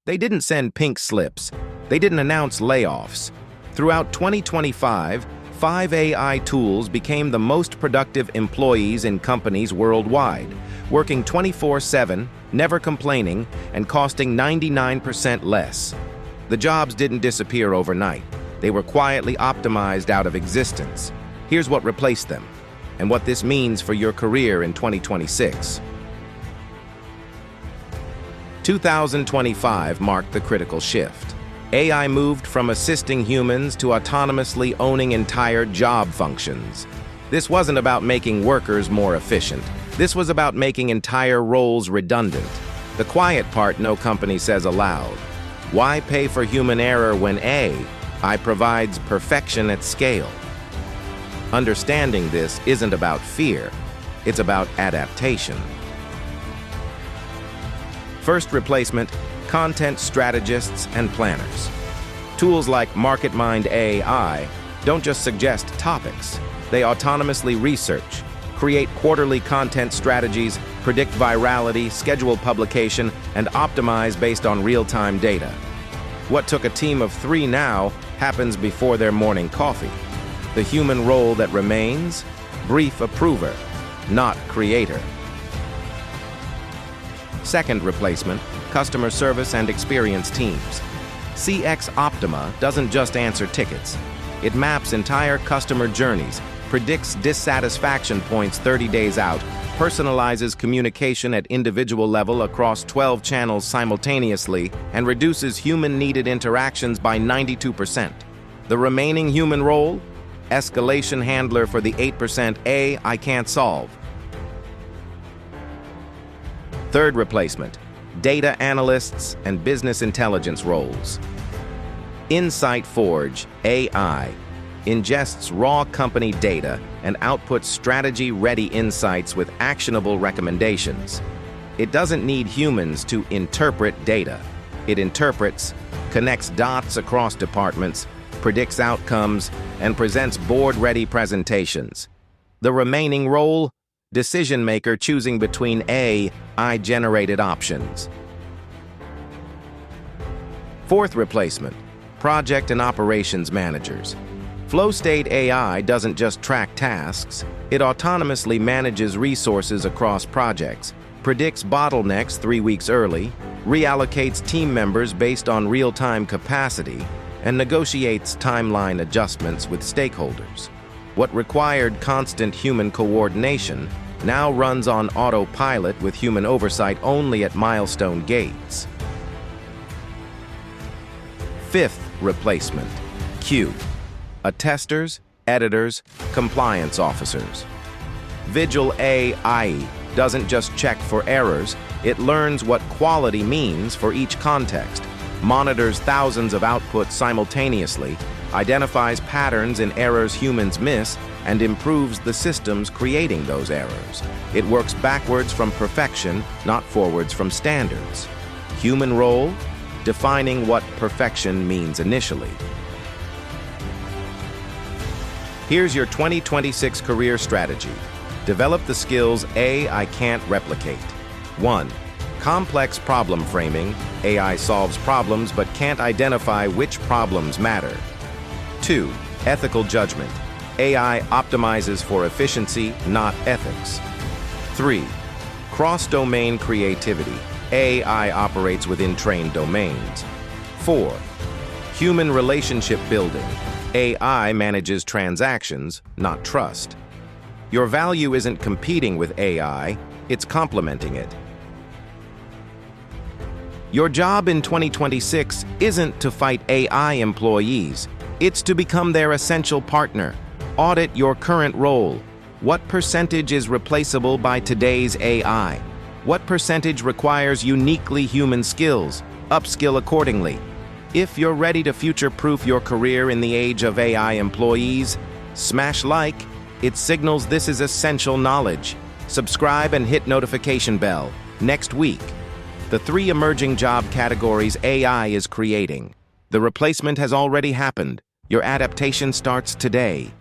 They didn't send pink slips. They didn't announce layoffs. Throughout 2025, 5 AI tools became the most productive employees in companies worldwide, working 24/7, never complaining, and costing 99% less. The jobs didn't disappear overnight. They were quietly optimized out of existence. Here's what replaced them, and what this means for your career in 2026. 2025 marked the critical shift. AI moved from assisting humans to autonomously owning entire job functions. This wasn't about making workers more efficient. This was about making entire roles redundant. The quiet part no company says aloud. Why pay for human error when AI provides perfection at scale? Understanding this isn't about fear. It's about adaptation. First replacement, content strategists and planners. Tools like MarketMind AI don't just suggest topics. They autonomously research, create quarterly content strategies, predict virality, schedule publication, and optimize based on real-time data. What took a team of 3 now happens before their morning coffee. The human role that remains? Brief approver, not creator. Second replacement, customer service and experience teams. CX Optima doesn't just answer tickets. It maps entire customer journeys, predicts dissatisfaction points 30 days out, personalizes communication at individual level across 12 channels simultaneously, and reduces human-needed interactions by 92%. The remaining human role? Escalation handler for the 8% I can't solve. Third replacement, data analysts and business intelligence roles. Insight Forge AI ingests raw company data and outputs strategy-ready insights with actionable recommendations. It doesn't need humans to interpret data. It interprets, connects dots across departments, predicts outcomes, and presents board-ready presentations. The remaining role? Decision-maker choosing between AI-generated options. Fourth replacement, project and operations managers. Flow State AI doesn't just track tasks, it autonomously manages resources across projects, predicts bottlenecks 3 weeks early, reallocates team members based on real-time capacity, and negotiates timeline adjustments with stakeholders. What required constant human coordination now runs on autopilot with human oversight only at milestone gates. Fifth replacement, Q. Attesters, editors, compliance officers. Vigil AI doesn't just check for errors, it learns what quality means for each context, monitors thousands of outputs simultaneously, identifies patterns in errors humans miss, and improves the systems creating those errors. It works backwards from perfection, not forwards from standards. Human role? Defining what perfection means initially. Here's your 2026 career strategy. Develop the skills AI can't replicate. 1. Complex problem framing. AI solves problems but can't identify which problems matter. 2. Ethical judgment. AI optimizes for efficiency, not ethics. 3. Cross-domain creativity. AI operates within trained domains. 4. Human relationship building. AI manages transactions, not trust. Your value isn't competing with AI, it's complementing it. Your job in 2026 isn't to fight AI employees, it's to become their essential partner. Audit your current role. What percentage is replaceable by today's AI? What percentage requires uniquely human skills? Upskill accordingly. If you're ready to future-proof your career in the age of AI employees, smash like. It signals this is essential knowledge. Subscribe and hit notification bell. Next week, the 3 emerging job categories AI is creating. The replacement has already happened. Your adaptation starts today.